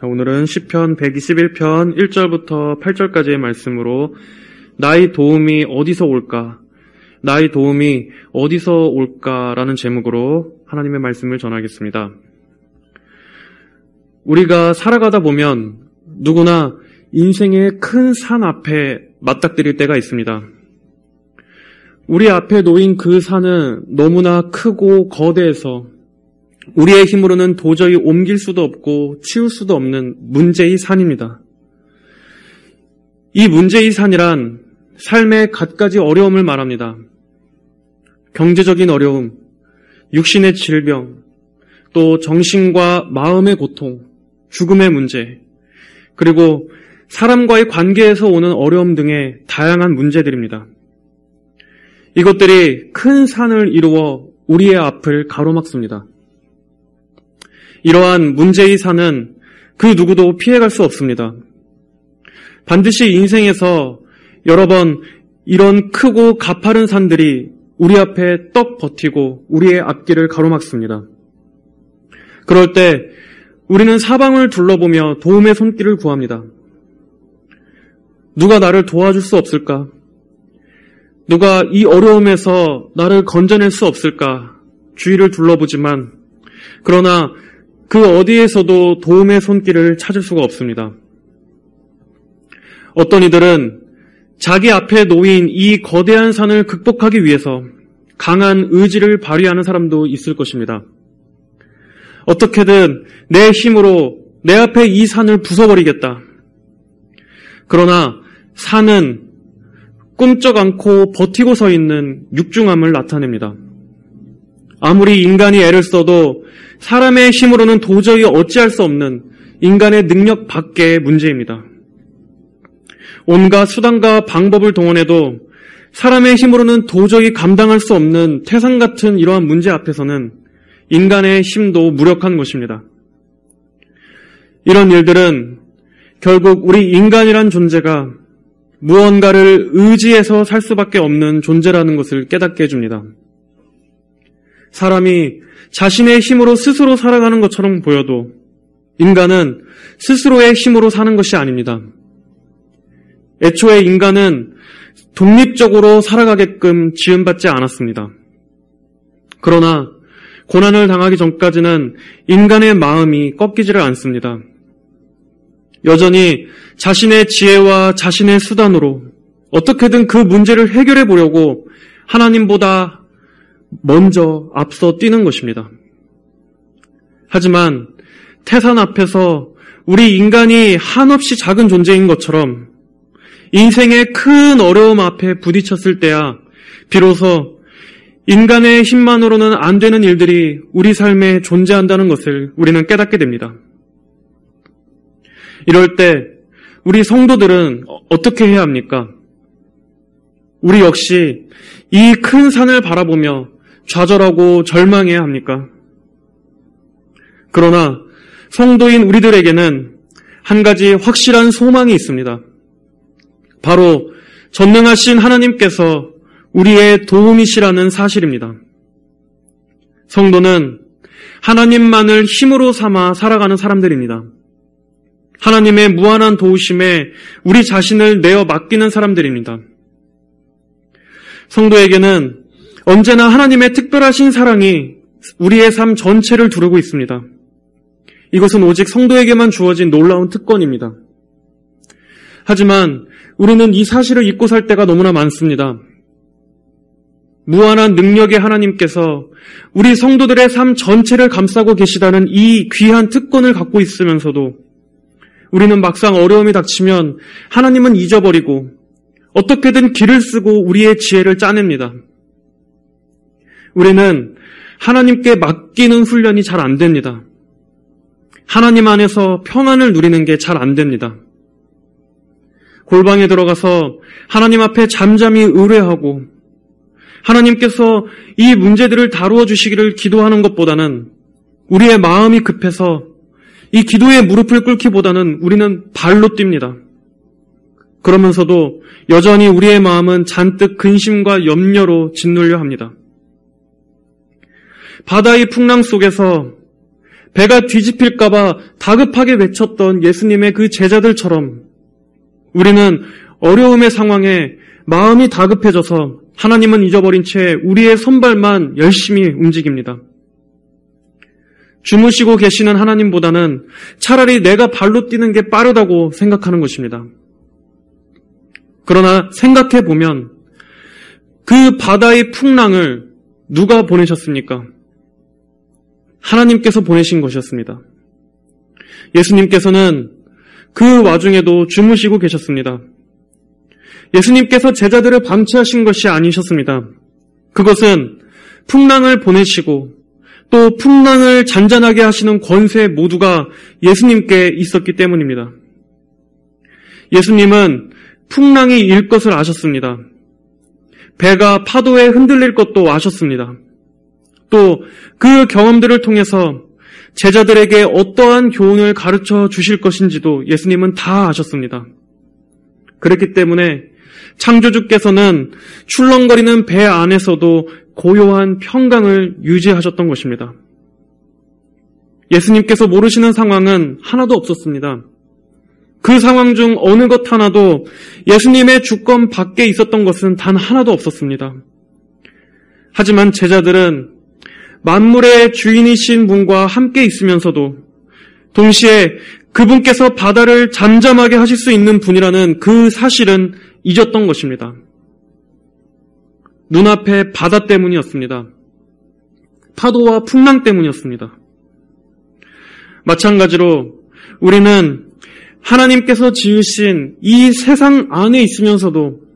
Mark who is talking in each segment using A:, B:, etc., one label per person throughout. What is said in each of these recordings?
A: 자, 오늘은 시편 121편 1절부터 8절까지의 말씀으로 나의 도움이 어디서 올까? 나의 도움이 어디서 올까라는 제목으로 하나님의 말씀을 전하겠습니다. 우리가 살아가다 보면 누구나 인생의 큰 산 앞에 맞닥뜨릴 때가 있습니다. 우리 앞에 놓인 그 산은 너무나 크고 거대해서 우리의 힘으로는 도저히 옮길 수도 없고 치울 수도 없는 문제의 산입니다. 이 문제의 산이란 삶의 갖가지 어려움을 말합니다. 경제적인 어려움, 육신의 질병, 또 정신과 마음의 고통, 죽음의 문제, 그리고 사람과의 관계에서 오는 어려움 등의 다양한 문제들입니다. 이것들이 큰 산을 이루어 우리의 앞을 가로막습니다. 이러한 문제의 산은 그 누구도 피해갈 수 없습니다. 반드시 인생에서 여러 번 이런 크고 가파른 산들이 우리 앞에 떡 버티고 우리의 앞길을 가로막습니다. 그럴 때 우리는 사방을 둘러보며 도움의 손길을 구합니다. 누가 나를 도와줄 수 없을까? 누가 이 어려움에서 나를 건져낼 수 없을까? 주위를 둘러보지만 그러나 그 어디에서도 도움의 손길을 찾을 수가 없습니다. 어떤 이들은 자기 앞에 놓인 이 거대한 산을 극복하기 위해서 강한 의지를 발휘하는 사람도 있을 것입니다. 어떻게든 내 힘으로 내 앞에 이 산을 부숴버리겠다. 그러나 산은 꿈쩍 않고 버티고 서 있는 육중함을 나타냅니다. 아무리 인간이 애를 써도 사람의 힘으로는 도저히 어찌할 수 없는 인간의 능력 밖의 문제입니다. 온갖 수단과 방법을 동원해도 사람의 힘으로는 도저히 감당할 수 없는 태산 같은 이러한 문제 앞에서는 인간의 힘도 무력한 것입니다. 이런 일들은 결국 우리 인간이란 존재가 무언가를 의지해서 살 수밖에 없는 존재라는 것을 깨닫게 해줍니다. 사람이 자신의 힘으로 스스로 살아가는 것처럼 보여도 인간은 스스로의 힘으로 사는 것이 아닙니다. 애초에 인간은 독립적으로 살아가게끔 지음받지 않았습니다. 그러나 고난을 당하기 전까지는 인간의 마음이 꺾이지를 않습니다. 여전히 자신의 지혜와 자신의 수단으로 어떻게든 그 문제를 해결해 보려고 하나님보다 먼저 앞서 뛰는 것입니다. 하지만 태산 앞에서 우리 인간이 한없이 작은 존재인 것처럼 인생의 큰 어려움 앞에 부딪혔을 때야 비로소 인간의 힘만으로는 안 되는 일들이 우리 삶에 존재한다는 것을 우리는 깨닫게 됩니다. 이럴 때 우리 성도들은 어떻게 해야 합니까? 우리 역시 이 큰 산을 바라보며 좌절하고 절망해야 합니까? 그러나 성도인 우리들에게는 한 가지 확실한 소망이 있습니다. 바로 전능하신 하나님께서 우리의 도움이시라는 사실입니다. 성도는 하나님만을 힘으로 삼아 살아가는 사람들입니다. 하나님의 무한한 도우심에 우리 자신을 내어 맡기는 사람들입니다. 성도에게는 언제나 하나님의 특별하신 사랑이 우리의 삶 전체를 두르고 있습니다. 이것은 오직 성도에게만 주어진 놀라운 특권입니다. 하지만 우리는 이 사실을 잊고 살 때가 너무나 많습니다. 무한한 능력의 하나님께서 우리 성도들의 삶 전체를 감싸고 계시다는 이 귀한 특권을 갖고 있으면서도 우리는 막상 어려움이 닥치면 하나님은 잊어버리고 어떻게든 길을 쓰고 우리의 지혜를 짜냅니다. 우리는 하나님께 맡기는 훈련이 잘 안 됩니다. 하나님 안에서 평안을 누리는 게 잘 안 됩니다. 골방에 들어가서 하나님 앞에 잠잠히 의뢰하고 하나님께서 이 문제들을 다루어 주시기를 기도하는 것보다는 우리의 마음이 급해서 이 기도에 무릎을 꿇기보다는 우리는 발로 뜁니다. 그러면서도 여전히 우리의 마음은 잔뜩 근심과 염려로 짓눌려 합니다. 바다의 풍랑 속에서 배가 뒤집힐까봐 다급하게 외쳤던 예수님의 그 제자들처럼 우리는 어려움의 상황에 마음이 다급해져서 하나님은 잊어버린 채 우리의 손발만 열심히 움직입니다. 주무시고 계시는 하나님보다는 차라리 내가 발로 뛰는 게 빠르다고 생각하는 것입니다. 그러나 생각해 보면 그 바다의 풍랑을 누가 보내셨습니까? 하나님께서 보내신 것이었습니다. 예수님께서는 그 와중에도 주무시고 계셨습니다. 예수님께서 제자들을 방치하신 것이 아니셨습니다. 그것은 풍랑을 보내시고 또 풍랑을 잔잔하게 하시는 권세 모두가 예수님께 있었기 때문입니다. 예수님은 풍랑이 일 것을 아셨습니다. 배가 파도에 흔들릴 것도 아셨습니다. 또 그 경험들을 통해서 제자들에게 어떠한 교훈을 가르쳐 주실 것인지도 예수님은 다 아셨습니다. 그렇기 때문에 창조주께서는 출렁거리는 배 안에서도 고요한 평강을 유지하셨던 것입니다. 예수님께서 모르시는 상황은 하나도 없었습니다. 그 상황 중 어느 것 하나도 예수님의 주권 밖에 있었던 것은 단 하나도 없었습니다. 하지만 제자들은 만물의 주인이신 분과 함께 있으면서도 동시에 그분께서 바다를 잠잠하게 하실 수 있는 분이라는 그 사실은 잊었던 것입니다. 눈앞에 바다 때문이었습니다. 파도와 풍랑 때문이었습니다. 마찬가지로 우리는 하나님께서 지으신 이 세상 안에 있으면서도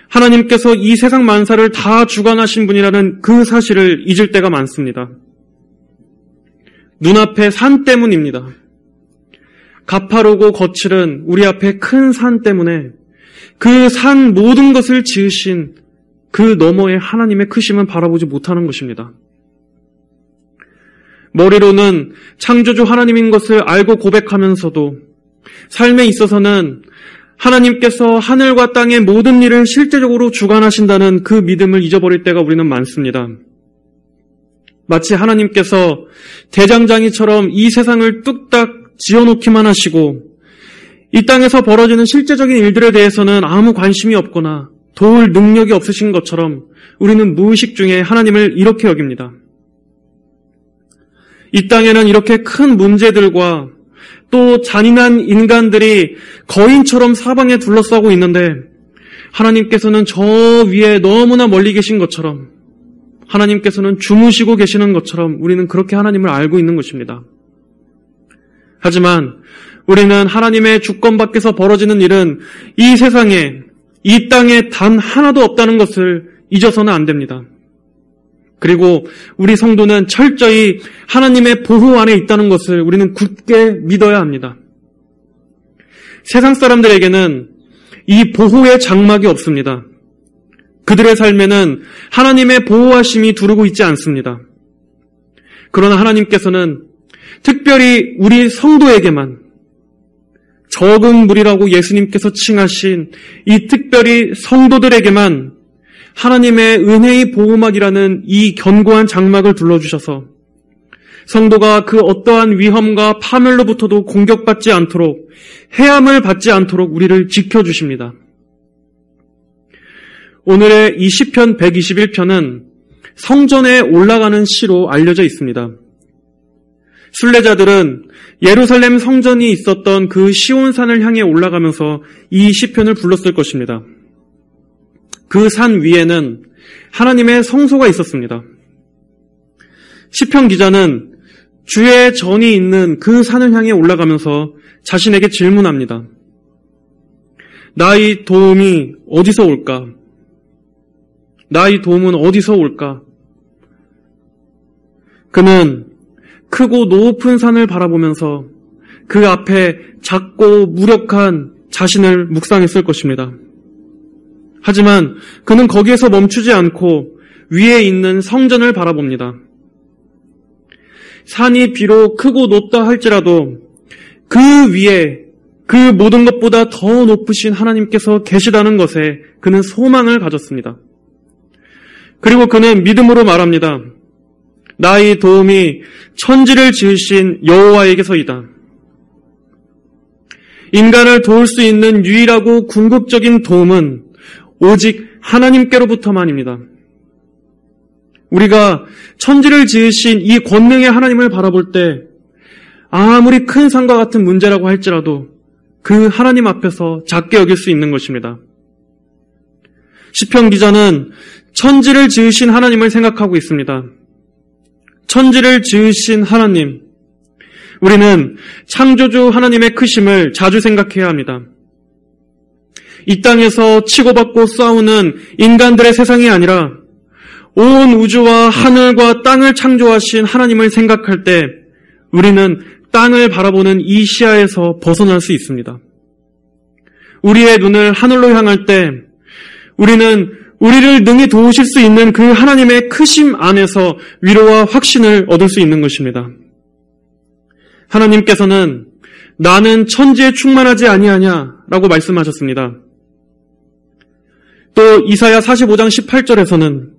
A: 하나님께서 이 세상 만사를 다 주관하신 분이라는 그 사실을 잊을 때가 많습니다. 눈앞의 산 때문입니다. 가파르고 거칠은 우리 앞에 큰 산 때문에 그 산 모든 것을 지으신 그 너머의 하나님의 크심은 바라보지 못하는 것입니다. 머리로는 창조주 하나님인 것을 알고 고백하면서도 삶에 있어서는 하나님께서 하늘과 땅의 모든 일을 실제적으로 주관하신다는 그 믿음을 잊어버릴 때가 우리는 많습니다. 마치 하나님께서 대장장이처럼 이 세상을 뚝딱 지어놓기만 하시고 이 땅에서 벌어지는 실제적인 일들에 대해서는 아무 관심이 없거나 도울 능력이 없으신 것처럼 우리는 무의식 중에 하나님을 이렇게 여깁니다. 이 땅에는 이렇게 큰 문제들과 또 잔인한 인간들이 거인처럼 사방에 둘러싸고 있는데 하나님께서는 저 위에 너무나 멀리 계신 것처럼 하나님께서는 주무시고 계시는 것처럼 우리는 그렇게 하나님을 알고 있는 것입니다. 하지만 우리는 하나님의 주권 밖에서 벌어지는 일은 이 세상에 이 땅에 단 하나도 없다는 것을 잊어서는 안 됩니다. 그리고 우리 성도는 철저히 하나님의 보호 안에 있다는 것을 우리는 굳게 믿어야 합니다. 세상 사람들에게는 이 보호의 장막이 없습니다. 그들의 삶에는 하나님의 보호하심이 두르고 있지 않습니다. 그러나 하나님께서는 특별히 우리 성도에게만 적은 물이라고 예수님께서 칭하신 이 특별히 성도들에게만 하나님의 은혜의 보호막이라는 이 견고한 장막을 둘러주셔서 성도가 그 어떠한 위험과 파멸로부터도 공격받지 않도록 해함을 받지 않도록 우리를 지켜주십니다. 오늘의 이 시편 121편은 성전에 올라가는 시로 알려져 있습니다. 순례자들은 예루살렘 성전이 있었던 그 시온산을 향해 올라가면서 이 시편을 불렀을 것입니다. 그 산 위에는 하나님의 성소가 있었습니다. 시편 기자는 주의 전이 있는 그 산을 향해 올라가면서 자신에게 질문합니다. 나의 도움이 어디서 올까? 나의 도움은 어디서 올까? 그는 크고 높은 산을 바라보면서 그 앞에 작고 무력한 자신을 묵상했을 것입니다. 하지만 그는 거기에서 멈추지 않고 위에 있는 성전을 바라봅니다. 산이 비록 크고 높다 할지라도 그 위에 그 모든 것보다 더 높으신 하나님께서 계시다는 것에 그는 소망을 가졌습니다. 그리고 그는 믿음으로 말합니다. 나의 도움이 천지를 지으신 여호와에게서이다. 인간을 도울 수 있는 유일하고 궁극적인 도움은 오직 하나님께로부터만입니다. 우리가 천지를 지으신 이 권능의 하나님을 바라볼 때 아무리 큰 산과 같은 문제라고 할지라도 그 하나님 앞에서 작게 여길 수 있는 것입니다. 시편 기자는 천지를 지으신 하나님을 생각하고 있습니다. 천지를 지으신 하나님, 우리는 창조주 하나님의 크심을 자주 생각해야 합니다. 이 땅에서 치고받고 싸우는 인간들의 세상이 아니라 온 우주와 하늘과 땅을 창조하신 하나님을 생각할 때 우리는 땅을 바라보는 이 시야에서 벗어날 수 있습니다. 우리의 눈을 하늘로 향할 때 우리는 우리를 능히 도우실 수 있는 그 하나님의 크심 안에서 위로와 확신을 얻을 수 있는 것입니다. 하나님께서는 나는 천지에 충만하지 아니하냐라고 말씀하셨습니다. 또 이사야 45장 18절에서는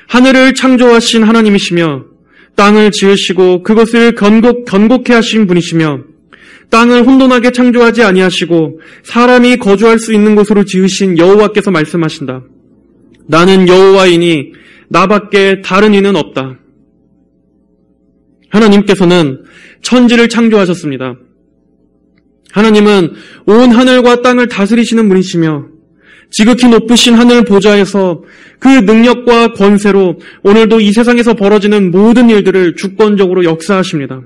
A: 하늘을 창조하신 하나님이시며 땅을 지으시고 그것을 견고케 하신 분이시며 땅을 혼돈하게 창조하지 아니하시고 사람이 거주할 수 있는 곳으로 지으신 여호와께서 말씀하신다. 나는 여호와이니 나밖에 다른 이는 없다. 하나님께서는 천지를 창조하셨습니다. 하나님은 온 하늘과 땅을 다스리시는 분이시며 지극히 높으신 하늘 보좌에서 그 능력과 권세로 오늘도 이 세상에서 벌어지는 모든 일들을 주권적으로 역사하십니다.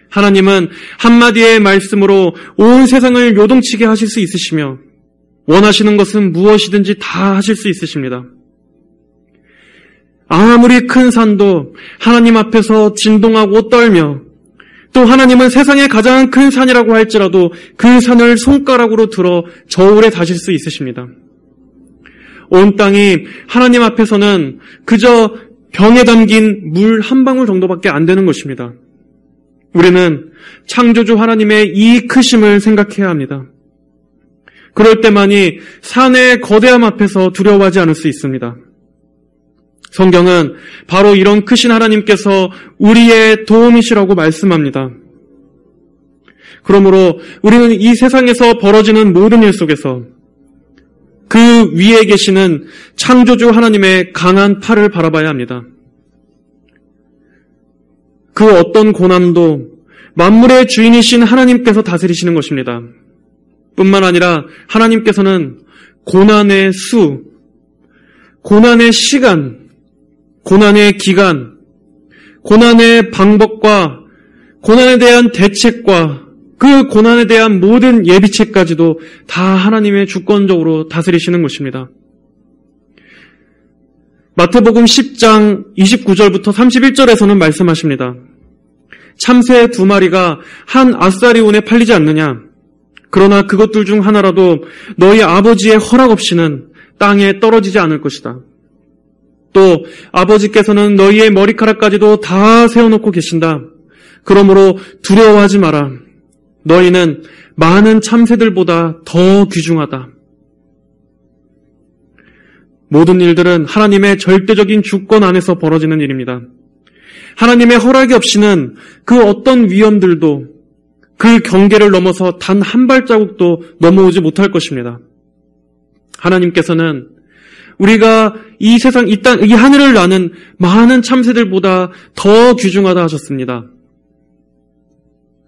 A: 하나님은 한마디의 말씀으로 온 세상을 요동치게 하실 수 있으시며 원하시는 것은 무엇이든지 다 하실 수 있으십니다. 아무리 큰 산도 하나님 앞에서 진동하고 떨며 또 하나님은 세상의 가장 큰 산이라고 할지라도 그 산을 손가락으로 들어 저울에 다실 수 있으십니다. 온 땅이 하나님 앞에서는 그저 병에 담긴 물 한 방울 정도밖에 안 되는 것입니다. 우리는 창조주 하나님의 이 크심을 생각해야 합니다. 그럴 때만이 산의 거대함 앞에서 두려워하지 않을 수 있습니다. 성경은 바로 이런 크신 하나님께서 우리의 도움이시라고 말씀합니다. 그러므로 우리는 이 세상에서 벌어지는 모든 일 속에서 그 위에 계시는 창조주 하나님의 강한 팔을 바라봐야 합니다. 그 어떤 고난도 만물의 주인이신 하나님께서 다스리시는 것입니다. 뿐만 아니라 하나님께서는 고난의 수, 고난의 시간, 고난의 기간, 고난의 방법과 고난에 대한 대책과 그 고난에 대한 모든 예비책까지도 다 하나님의 주권적으로 다스리시는 것입니다. 마태복음 10장 29절부터 31절에서는 말씀하십니다. 참새 2마리가 한 아싸리온에 팔리지 않느냐? 그러나 그것들 중 하나라도 너희 아버지의 허락 없이는 땅에 떨어지지 않을 것이다. 또 아버지께서는 너희의 머리카락까지도 다 세워놓고 계신다. 그러므로 두려워하지 마라. 너희는 많은 참새들보다 더 귀중하다. 모든 일들은 하나님의 절대적인 주권 안에서 벌어지는 일입니다. 하나님의 허락이 없이는 그 어떤 위험들도 그 경계를 넘어서 단 한 발자국도 넘어오지 못할 것입니다. 하나님께서는 우리가 이 세상, 이 땅, 이 하늘을 나는 많은 참새들보다 더 귀중하다 하셨습니다.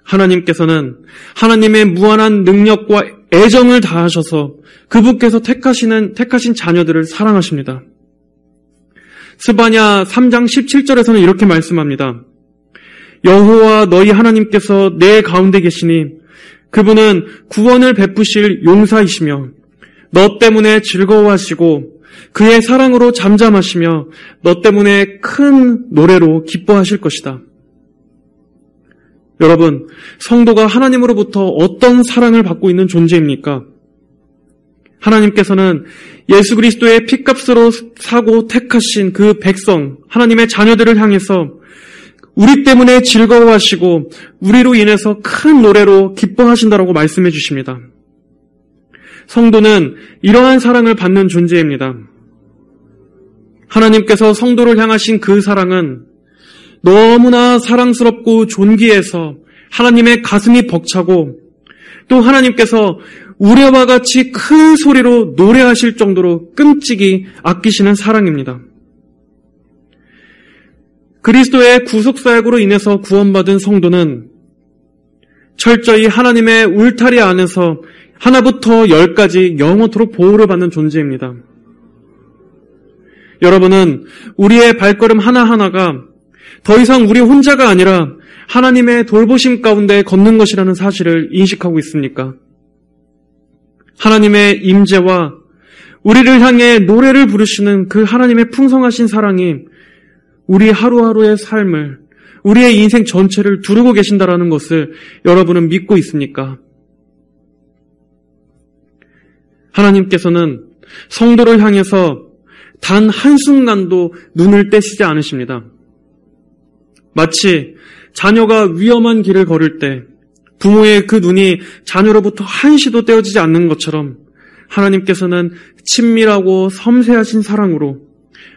A: 하나님께서는 하나님의 무한한 능력과 애정을 다하셔서 그분께서 택하신 자녀들을 사랑하십니다. 스바냐 3장 17절에서는 이렇게 말씀합니다. 여호와 너희 하나님께서 내 가운데 계시니 그분은 구원을 베푸실 용사이시며 너 때문에 즐거워하시고 그의 사랑으로 잠잠하시며 너 때문에 큰 노래로 기뻐하실 것이다. 여러분, 성도가 하나님으로부터 어떤 사랑을 받고 있는 존재입니까? 하나님께서는 예수 그리스도의 핏값으로 사고 택하신 그 백성, 하나님의 자녀들을 향해서 우리 때문에 즐거워하시고 우리로 인해서 큰 노래로 기뻐하신다라고 말씀해 주십니다. 성도는 이러한 사랑을 받는 존재입니다. 하나님께서 성도를 향하신 그 사랑은 너무나 사랑스럽고 존귀해서 하나님의 가슴이 벅차고 또 하나님께서 우레와 같이 큰 소리로 노래하실 정도로 끔찍이 아끼시는 사랑입니다. 그리스도의 구속사역으로 인해서 구원받은 성도는 철저히 하나님의 울타리 안에서 하나부터 열까지 영원토록 보호를 받는 존재입니다. 여러분은 우리의 발걸음 하나하나가 더 이상 우리 혼자가 아니라 하나님의 돌보심 가운데 걷는 것이라는 사실을 인식하고 있습니까? 하나님의 임재와 우리를 향해 노래를 부르시는 그 하나님의 풍성하신 사랑이 우리 하루하루의 삶을, 우리의 인생 전체를 두르고 계신다라는 것을 여러분은 믿고 있습니까? 하나님께서는 성도를 향해서 단 한순간도 눈을 떼시지 않으십니다. 마치 자녀가 위험한 길을 걸을 때 부모의 그 눈이 자녀로부터 한시도 떼어지지 않는 것처럼 하나님께서는 친밀하고 섬세하신 사랑으로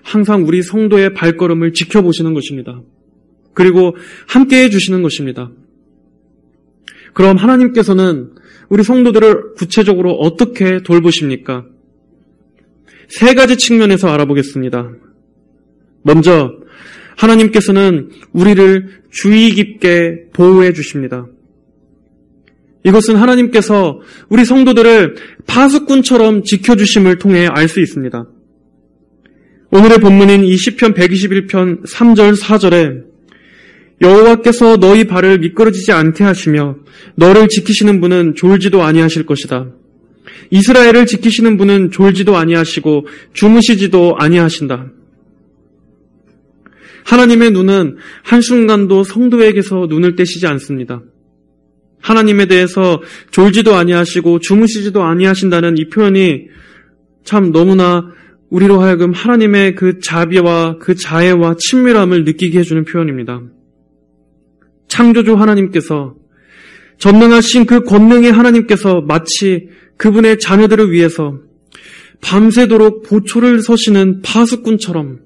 A: 항상 우리 성도의 발걸음을 지켜보시는 것입니다. 그리고 함께해 주시는 것입니다. 그럼 하나님께서는 우리 성도들을 구체적으로 어떻게 돌보십니까? 세 가지 측면에서 알아보겠습니다. 먼저 하나님께서는 우리를 주의 깊게 보호해 주십니다. 이것은 하나님께서 우리 성도들을 파수꾼처럼 지켜주심을 통해 알 수 있습니다. 오늘의 본문인 이 시편 121편 3절 4절에 여호와께서 너희 발을 미끄러지지 않게 하시며 너를 지키시는 분은 졸지도 아니하실 것이다. 이스라엘을 지키시는 분은 졸지도 아니하시고 주무시지도 아니하신다. 하나님의 눈은 한순간도 성도에게서 눈을 떼시지 않습니다. 하나님에 대해서 졸지도 아니하시고 주무시지도 아니하신다는 이 표현이 참 너무나 우리로 하여금 하나님의 그 자비와 그 자애와 친밀함을 느끼게 해주는 표현입니다. 창조주 하나님께서, 전능하신 그 권능의 하나님께서 마치 그분의 자녀들을 위해서 밤새도록 보초를 서시는 파수꾼처럼,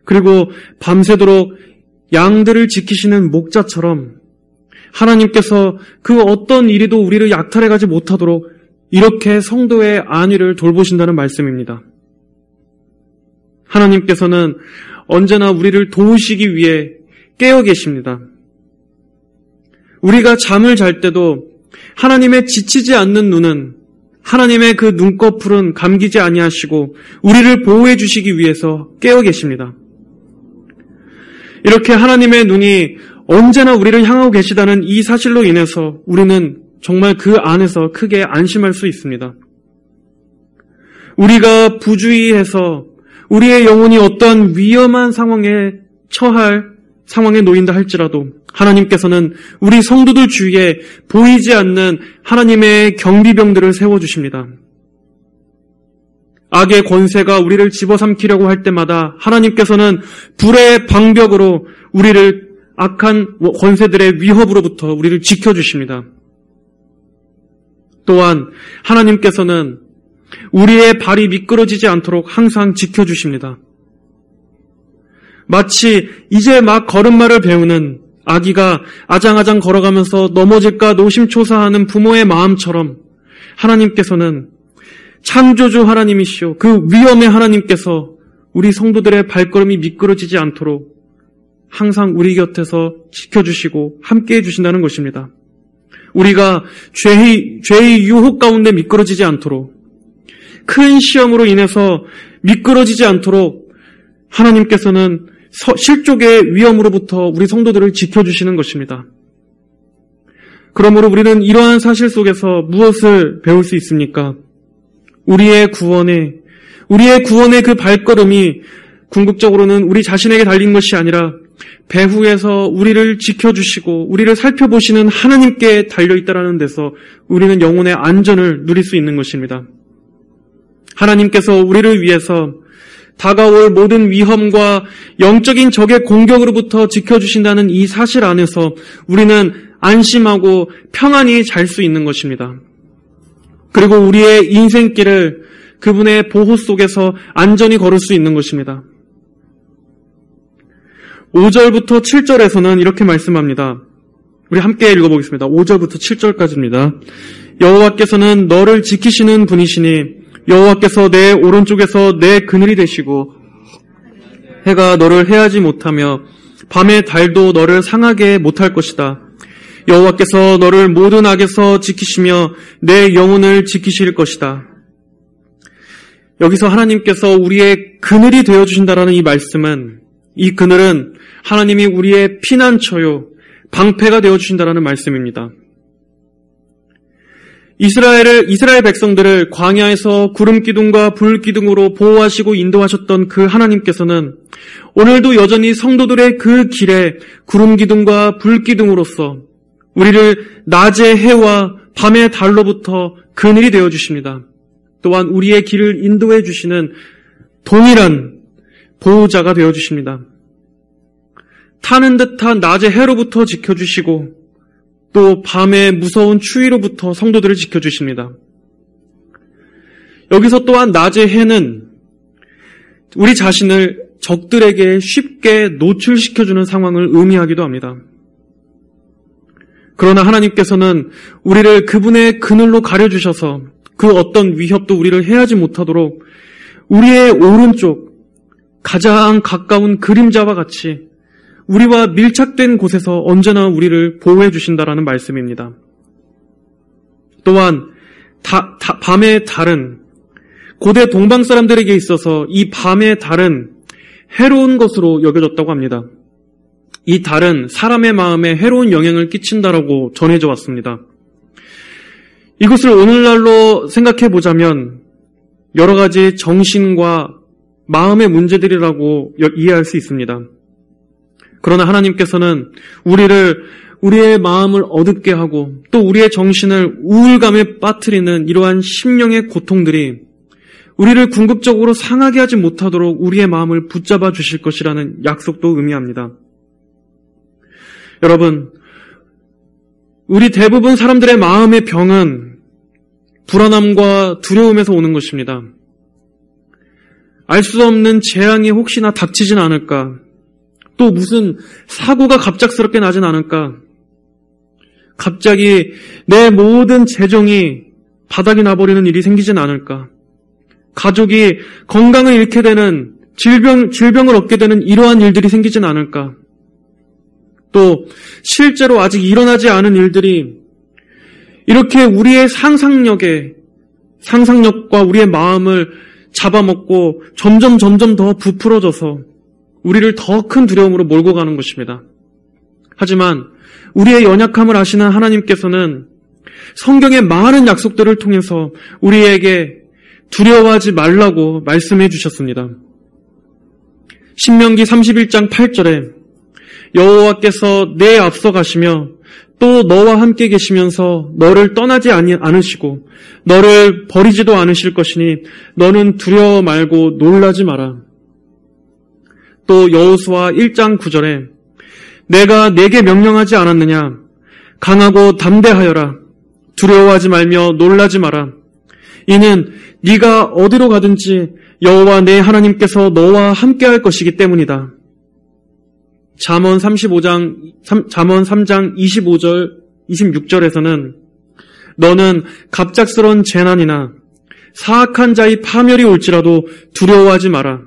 A: 그리고 밤새도록 양들을 지키시는 목자처럼 하나님께서 그 어떤 일에도 우리를 약탈해가지 못하도록 이렇게 성도의 안위를 돌보신다는 말씀입니다. 하나님께서는 언제나 우리를 도우시기 위해 깨어 계십니다. 우리가 잠을 잘 때도 하나님의 지치지 않는 눈은, 하나님의 그 눈꺼풀은 감기지 아니하시고 우리를 보호해 주시기 위해서 깨어 계십니다. 이렇게 하나님의 눈이 언제나 우리를 향하고 계시다는 이 사실로 인해서 우리는 정말 그 안에서 크게 안심할 수 있습니다. 우리가 부주의해서 우리의 영혼이 어떠한 위험한 상황에 상황에 놓인다 할지라도 하나님께서는 우리 성도들 주위에 보이지 않는 하나님의 경비병들을 세워주십니다. 악의 권세가 우리를 집어삼키려고 할 때마다 하나님께서는 불의 방벽으로 우리를 악한 권세들의 위협으로부터 우리를 지켜주십니다. 또한 하나님께서는 우리의 발이 미끄러지지 않도록 항상 지켜주십니다. 마치 이제 막 걸음마를 배우는 아기가 아장아장 걸어가면서 넘어질까 노심초사하는 부모의 마음처럼 하나님께서는 창조주 하나님이시오, 그 위엄의 하나님께서 우리 성도들의 발걸음이 미끄러지지 않도록 항상 우리 곁에서 지켜주시고 함께해 주신다는 것입니다. 우리가 죄의 유혹 가운데 미끄러지지 않도록, 큰 시험으로 인해서 미끄러지지 않도록 하나님께서는 실족의 위험으로부터 우리 성도들을 지켜주시는 것입니다. 그러므로 우리는 이러한 사실 속에서 무엇을 배울 수 있습니까? 우리의 구원의 그 발걸음이 궁극적으로는 우리 자신에게 달린 것이 아니라 배후에서 우리를 지켜주시고 우리를 살펴보시는 하나님께 달려있다라는 데서 우리는 영혼의 안전을 누릴 수 있는 것입니다. 하나님께서 우리를 위해서 다가올 모든 위험과 영적인 적의 공격으로부터 지켜주신다는 이 사실 안에서 우리는 안심하고 평안히 잘 수 있는 것입니다. 그리고 우리의 인생길을 그분의 보호 속에서 안전히 걸을 수 있는 것입니다. 5절부터 7절에서는 이렇게 말씀합니다. 우리 함께 읽어보겠습니다. 5절부터 7절까지입니다. 여호와께서는 너를 지키시는 분이시니 여호와께서 내 오른쪽에서 내 그늘이 되시고 해가 너를 해하지 못하며 밤의 달도 너를 상하게 못할 것이다. 여호와께서 너를 모든 악에서 지키시며 내 영혼을 지키실 것이다. 여기서 하나님께서 우리의 그늘이 되어주신다라는 이 말씀은, 이 그늘은 하나님이 우리의 피난처요 방패가 되어주신다라는 말씀입니다. 이스라엘 백성들을 광야에서 구름 기둥과 불 기둥으로 보호하시고 인도하셨던 그 하나님께서는 오늘도 여전히 성도들의 그 길에 구름 기둥과 불 기둥으로서 우리를 낮의 해와 밤의 달로부터 그늘이 되어 주십니다. 또한 우리의 길을 인도해 주시는 동일한 보호자가 되어 주십니다. 타는 듯한 낮의 해로부터 지켜주시고 또 밤의 무서운 추위로부터 성도들을 지켜주십니다. 여기서 또한 낮의 해는 우리 자신을 적들에게 쉽게 노출시켜주는 상황을 의미하기도 합니다. 그러나 하나님께서는 우리를 그분의 그늘로 가려주셔서 그 어떤 위협도 우리를 해하지 못하도록 우리의 오른쪽 가장 가까운 그림자와 같이 우리와 밀착된 곳에서 언제나 우리를 보호해 주신다라는 말씀입니다. 또한 밤의 달은 고대 동방 사람들에게 있어서 이 밤의 달은 해로운 것으로 여겨졌다고 합니다. 이 달은 사람의 마음에 해로운 영향을 끼친다라고 전해져 왔습니다. 이것을 오늘날로 생각해 보자면 여러 가지 정신과 마음의 문제들이라고 이해할 수 있습니다. 그러나 하나님께서는 우리의 마음을 어둡게 하고 또 우리의 정신을 우울감에 빠뜨리는 이러한 심령의 고통들이 우리를 궁극적으로 상하게 하지 못하도록 우리의 마음을 붙잡아 주실 것이라는 약속도 의미합니다. 여러분, 우리 대부분 사람들의 마음의 병은 불안함과 두려움에서 오는 것입니다. 알 수 없는 재앙이 혹시나 닥치진 않을까? 또 무슨 사고가 갑작스럽게 나진 않을까? 갑자기 내 모든 재정이 바닥이 나버리는 일이 생기진 않을까? 가족이 건강을 잃게 되는 질병을 얻게 되는 이러한 일들이 생기진 않을까? 또 실제로 아직 일어나지 않은 일들이 이렇게 우리의 상상력과 우리의 마음을 잡아먹고 점점 더 부풀어져서 우리를 더 큰 두려움으로 몰고 가는 것입니다. 하지만 우리의 연약함을 아시는 하나님께서는 성경의 많은 약속들을 통해서 우리에게 두려워하지 말라고 말씀해 주셨습니다. 신명기 31장 8절에 여호와께서 내 앞서 가시며 또 너와 함께 계시면서 너를 떠나지 않으시고 너를 버리지도 않으실 것이니 너는 두려워 말고 놀라지 마라. 또 여호수아 1장 9절에 내가 내게 명령하지 않았느냐? 강하고 담대하여라. 두려워하지 말며 놀라지 마라. 이는 네가 어디로 가든지 여호와 내 하나님께서 너와 함께할 것이기 때문이다. 잠언 3장 26절에서는 너는 갑작스런 재난이나 사악한 자의 파멸이 올지라도 두려워하지 마라.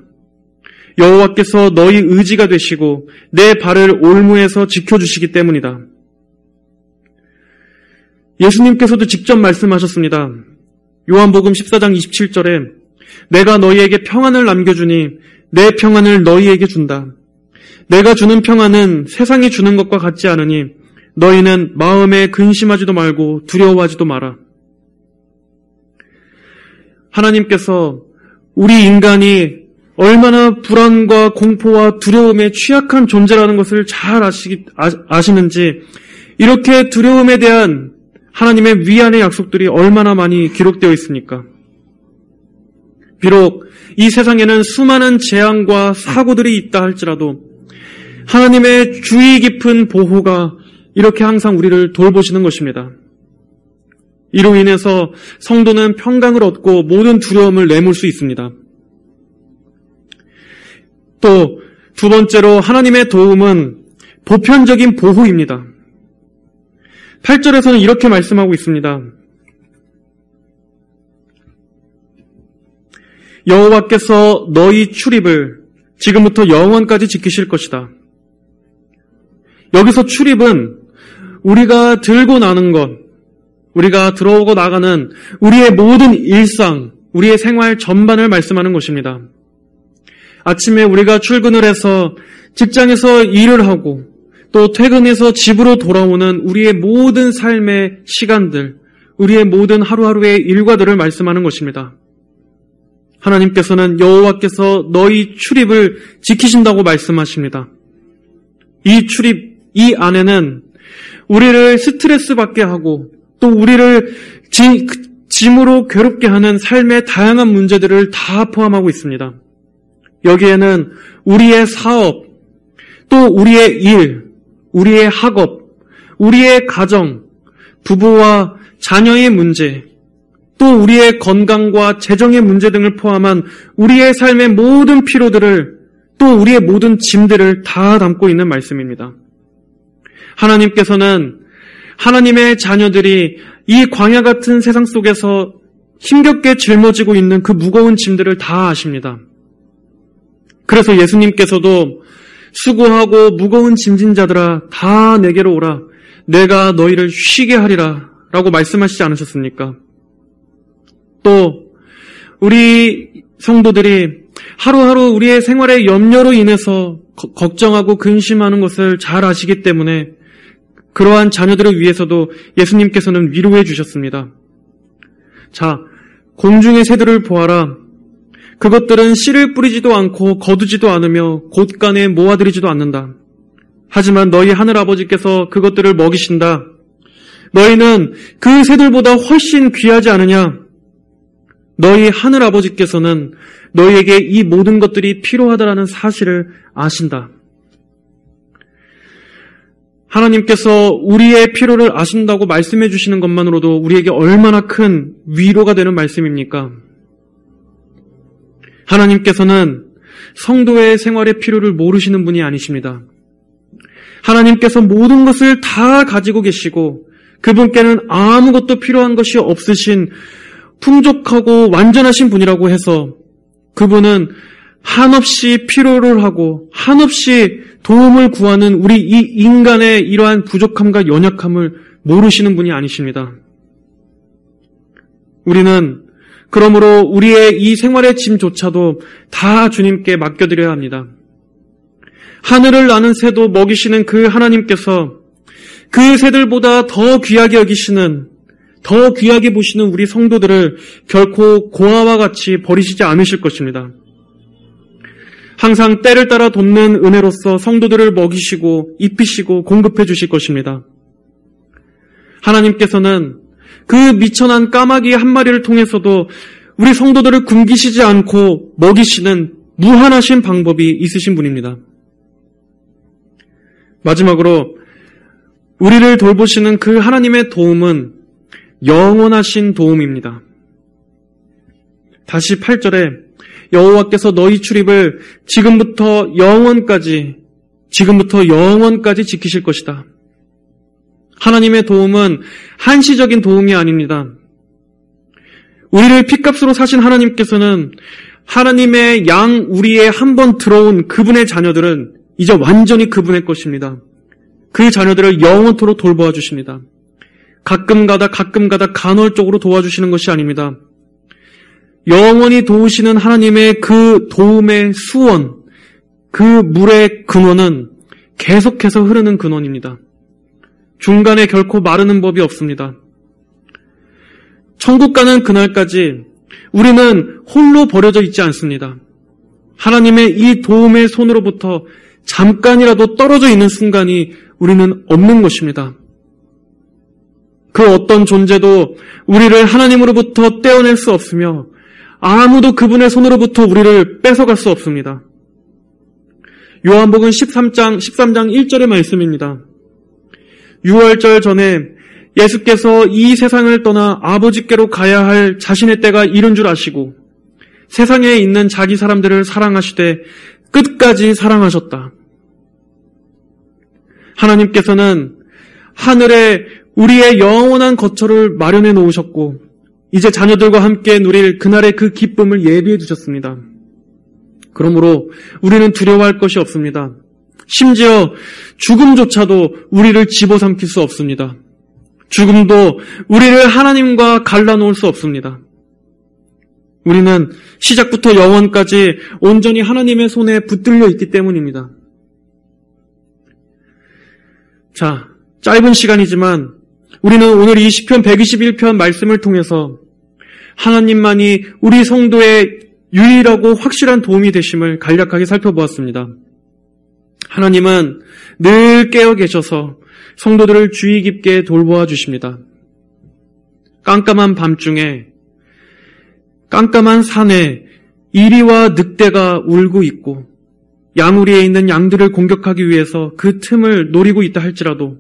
A: 여호와께서 너희 의지가 되시고 내 발을 올무에서 지켜주시기 때문이다. 예수님께서도 직접 말씀하셨습니다. 요한복음 14장 27절에 내가 너희에게 평안을 남겨주니 내 평안을 너희에게 준다. 내가 주는 평안은 세상이 주는 것과 같지 않으니 너희는 마음에 근심하지도 말고 두려워하지도 마라. 하나님께서 우리 인간이 얼마나 불안과 공포와 두려움에 취약한 존재라는 것을 잘 아시는지 이렇게 두려움에 대한 하나님의 위안의 약속들이 얼마나 많이 기록되어 있습니까? 비록 이 세상에는 수많은 재앙과 사고들이 있다 할지라도 하나님의 주의 깊은 보호가 이렇게 항상 우리를 돌보시는 것입니다. 이로 인해서 성도는 평강을 얻고 모든 두려움을 내몰 수 있습니다. 또 두 번째로 하나님의 도움은 보편적인 보호입니다. 8절에서는 이렇게 말씀하고 있습니다. 여호와께서 너희 출입을 지금부터 영원까지 지키실 것이다. 여기서 출입은 우리가 들고 나는 것, 우리가 들어오고 나가는 우리의 모든 일상, 우리의 생활 전반을 말씀하는 것입니다. 아침에 우리가 출근을 해서 직장에서 일을 하고 또 퇴근해서 집으로 돌아오는 우리의 모든 삶의 시간들, 우리의 모든 하루하루의 일과들을 말씀하는 것입니다. 하나님께서는 여호와께서 너희 출입을 지키신다고 말씀하십니다. 이 출입, 이 안에는 우리를 스트레스 받게 하고 또 우리를 짐으로 괴롭게 하는 삶의 다양한 문제들을 다 포함하고 있습니다. 여기에는 우리의 사업, 또 우리의 일, 우리의 학업, 우리의 가정, 부부와 자녀의 문제, 또 우리의 건강과 재정의 문제 등을 포함한 우리의 삶의 모든 피로들을, 또 우리의 모든 짐들을 다 담고 있는 말씀입니다. 하나님께서는 하나님의 자녀들이 이 광야 같은 세상 속에서 힘겹게 짊어지고 있는 그 무거운 짐들을 다 아십니다. 그래서 예수님께서도 수고하고 무거운 짐진 자들아 다 내게로 오라, 내가 너희를 쉬게 하리라 라고 말씀하시지 않으셨습니까? 또 우리 성도들이 하루하루 우리의 생활의 염려로 인해서 걱정하고 근심하는 것을 잘 아시기 때문에 그러한 자녀들을 위해서도 예수님께서는 위로해 주셨습니다. 자, 공중의 새들을 보아라. 그것들은 씨를 뿌리지도 않고 거두지도 않으며 곳간에 모아들이지도 않는다. 하지만 너희 하늘 아버지께서 그것들을 먹이신다. 너희는 그 새들보다 훨씬 귀하지 않으냐? 너희 하늘 아버지께서는 너희에게 이 모든 것들이 필요하다라는 사실을 아신다. 하나님께서 우리의 필요를 아신다고 말씀해 주시는 것만으로도 우리에게 얼마나 큰 위로가 되는 말씀입니까? 하나님께서는 성도의 생활의 필요를 모르시는 분이 아니십니다. 하나님께서 모든 것을 다 가지고 계시고 그분께는 아무것도 필요한 것이 없으신 풍족하고 완전하신 분이라고 해서 그분은 한없이 필요를 하고 한없이 도움을 구하는 우리 이 인간의 이러한 부족함과 연약함을 모르시는 분이 아니십니다. 우리는 그러므로 우리의 이 생활의 짐조차도 다 주님께 맡겨드려야 합니다. 하늘을 나는 새도 먹이시는 그 하나님께서 그 새들보다 더 귀하게 여기시는, 더 귀하게 보시는 우리 성도들을 결코 고아와 같이 버리시지 않으실 것입니다. 항상 때를 따라 돕는 은혜로서 성도들을 먹이시고 입히시고 공급해 주실 것입니다. 하나님께서는 그 미천한 까마귀 한 마리를 통해서도 우리 성도들을 굶기시지 않고 먹이시는 무한하신 방법이 있으신 분입니다. 마지막으로 우리를 돌보시는 그 하나님의 도움은 영원하신 도움입니다. 다시 8절에 여호와께서 너희 출입을 지금부터 영원까지 지키실 것이다. 하나님의 도움은 한시적인 도움이 아닙니다. 우리를 핏값으로 사신 하나님께서는 하나님의 양 우리에 한번 들어온 그분의 자녀들은 이제 완전히 그분의 것입니다. 그 자녀들을 영원토록 돌보아 주십니다. 가끔가다 간헐적으로 도와주시는 것이 아닙니다. 영원히 도우시는 하나님의 그 도움의 수원, 그 물의 근원은 계속해서 흐르는 근원입니다. 중간에 결코 마르는 법이 없습니다. 천국 가는 그날까지 우리는 홀로 버려져 있지 않습니다. 하나님의 이 도움의 손으로부터 잠깐이라도 떨어져 있는 순간이 우리는 없는 것입니다. 그 어떤 존재도 우리를 하나님으로부터 떼어낼 수 없으며 아무도 그분의 손으로부터 우리를 뺏어갈 수 없습니다. 요한복음 13장 1절의 말씀입니다. 6월절 전에 예수께서 이 세상을 떠나 아버지께로 가야 할 자신의 때가 이른 줄 아시고 세상에 있는 자기 사람들을 사랑하시되 끝까지 사랑하셨다. 하나님께서는 하늘에 우리의 영원한 거처를 마련해 놓으셨고 이제 자녀들과 함께 누릴 그날의 그 기쁨을 예비해 두셨습니다. 그러므로 우리는 두려워할 것이 없습니다. 심지어 죽음조차도 우리를 집어삼킬 수 없습니다. 죽음도 우리를 하나님과 갈라놓을 수 없습니다. 우리는 시작부터 영원까지 온전히 하나님의 손에 붙들려 있기 때문입니다. 자, 짧은 시간이지만 우리는 오늘 이 시편 121편 말씀을 통해서 하나님만이 우리 성도의 유일하고 확실한 도움이 되심을 간략하게 살펴보았습니다. 하나님은 늘 깨어 계셔서 성도들을 주의 깊게 돌보아 주십니다. 깜깜한 밤중에 깜깜한 산에 이리와 늑대가 울고 있고 양우리에 있는 양들을 공격하기 위해서 그 틈을 노리고 있다 할지라도,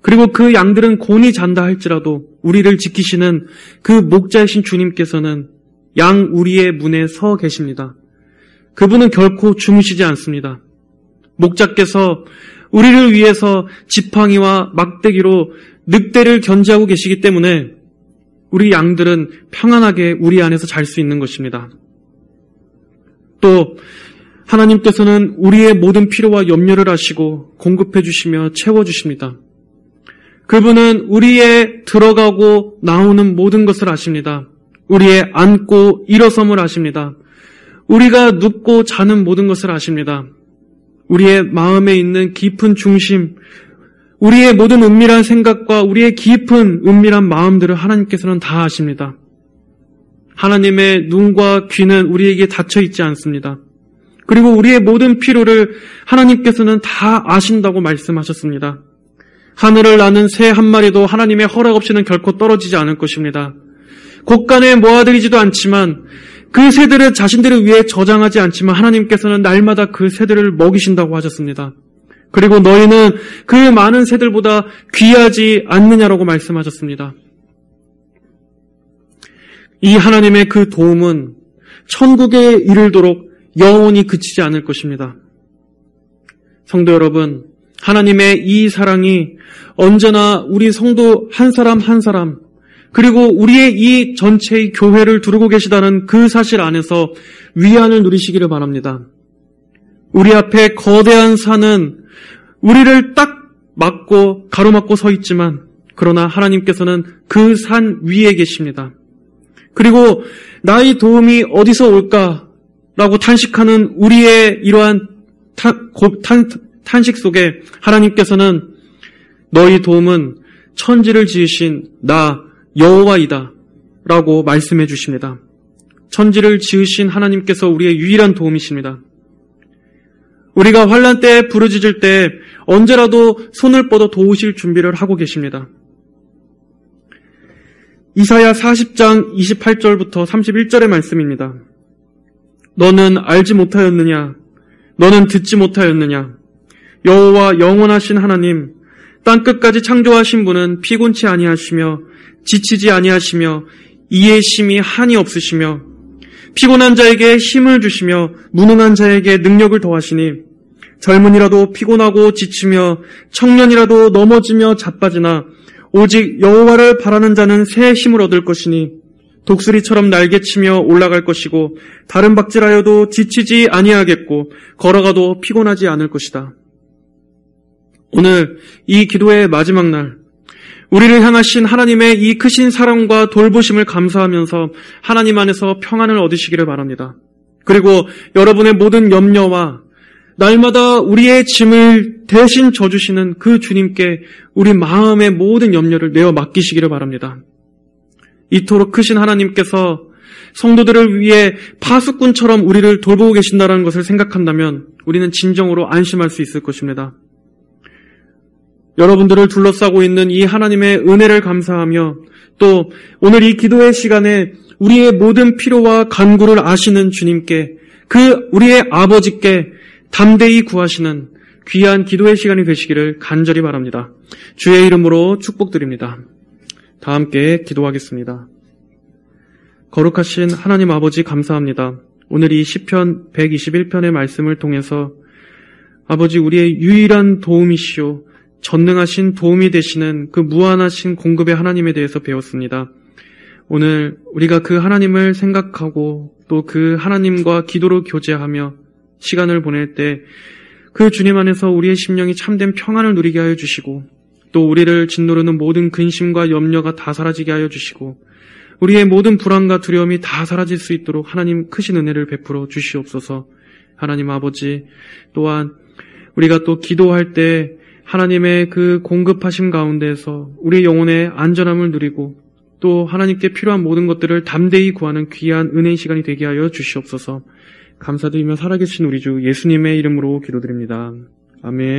A: 그리고 그 양들은 곤히 잔다 할지라도 우리를 지키시는 그 목자이신 주님께서는 양우리의 문에 서 계십니다. 그분은 결코 주무시지 않습니다. 목자께서 우리를 위해서 지팡이와 막대기로 늑대를 견제하고 계시기 때문에 우리 양들은 평안하게 우리 안에서 잘 수 있는 것입니다. 또 하나님께서는 우리의 모든 필요와 염려를 하시고 공급해 주시며 채워 주십니다. 그분은 우리의 들어가고 나오는 모든 것을 아십니다. 우리의 앉고 일어섬을 아십니다. 우리가 눕고 자는 모든 것을 아십니다. 우리의 마음에 있는 깊은 중심, 우리의 모든 은밀한 생각과 우리의 깊은 은밀한 마음들을 하나님께서는 다 아십니다. 하나님의 눈과 귀는 우리에게 닫혀 있지 않습니다. 그리고 우리의 모든 필요를 하나님께서는 다 아신다고 말씀하셨습니다. 하늘을 나는 새 한 마리도 하나님의 허락 없이는 결코 떨어지지 않을 것입니다. 곳간에 모아들이지도 않지만 그 새들을 자신들을 위해 저장하지 않지만 하나님께서는 날마다 그 새들을 먹이신다고 하셨습니다. 그리고 너희는 그 많은 새들보다 귀하지 않느냐라고 말씀하셨습니다. 이 하나님의 그 도움은 천국에 이르도록 영원히 그치지 않을 것입니다. 성도 여러분, 하나님의 이 사랑이 언제나 우리 성도 한 사람 한 사람, 그리고 우리의 이 전체의 교회를 두르고 계시다는 그 사실 안에서 위안을 누리시기를 바랍니다. 우리 앞에 거대한 산은 우리를 딱 막고 가로막고 서 있지만 그러나 하나님께서는 그 산 위에 계십니다. 그리고 나의 도움이 어디서 올까라고 탄식하는 우리의 이러한 탄식 속에 하나님께서는 너희 도움은 천지를 지으신 나 여호와이다 라고 말씀해 주십니다. 천지를 지으신 하나님께서 우리의 유일한 도움이십니다. 우리가 환난 때에 부르짖을 때 언제라도 손을 뻗어 도우실 준비를 하고 계십니다. 이사야 40장 28절부터 31절의 말씀입니다. 너는 알지 못하였느냐? 너는 듣지 못하였느냐? 여호와 영원하신 하나님, 땅끝까지 창조하신 분은 피곤치 아니하시며 지치지 아니하시며 이에 심히 한이 없으시며 피곤한 자에게 힘을 주시며 무능한 자에게 능력을 더하시니 젊은이라도 피곤하고 지치며 청년이라도 넘어지며 자빠지나 오직 여호와를 바라는 자는 새 힘을 얻을 것이니 독수리처럼 날개치며 올라갈 것이고 다른 박질하여도 지치지 아니하겠고 걸어가도 피곤하지 않을 것이다. 오늘 이 기도의 마지막 날, 우리를 향하신 하나님의 이 크신 사랑과 돌보심을 감사하면서 하나님 안에서 평안을 얻으시기를 바랍니다. 그리고 여러분의 모든 염려와 날마다 우리의 짐을 대신 져주시는 그 주님께 우리 마음의 모든 염려를 내어 맡기시기를 바랍니다. 이토록 크신 하나님께서 성도들을 위해 파수꾼처럼 우리를 돌보고 계신다는 것을 생각한다면 우리는 진정으로 안심할 수 있을 것입니다. 여러분들을 둘러싸고 있는 이 하나님의 은혜를 감사하며 또 오늘 이 기도의 시간에 우리의 모든 필요와 간구를 아시는 주님께, 그 우리의 아버지께 담대히 구하시는 귀한 기도의 시간이 되시기를 간절히 바랍니다. 주의 이름으로 축복드립니다. 다 함께 기도하겠습니다. 거룩하신 하나님 아버지 감사합니다. 오늘 이 시편 121편의 말씀을 통해서 아버지 우리의 유일한 도움이시오 전능하신 도움이 되시는 그 무한하신 공급의 하나님에 대해서 배웠습니다. 오늘 우리가 그 하나님을 생각하고 또 그 하나님과 기도로 교제하며 시간을 보낼 때 그 주님 안에서 우리의 심령이 참된 평안을 누리게 하여 주시고 또 우리를 짓누르는 모든 근심과 염려가 다 사라지게 하여 주시고 우리의 모든 불안과 두려움이 다 사라질 수 있도록 하나님 크신 은혜를 베풀어 주시옵소서. 하나님 아버지 또한 우리가 또 기도할 때 하나님의 그 공급하심 가운데서 우리의 영혼의 안전함을 누리고 또 하나님께 필요한 모든 것들을 담대히 구하는 귀한 은혜의 시간이 되게 하여 주시옵소서. 감사드리며 살아계신 우리 주 예수님의 이름으로 기도드립니다. 아멘.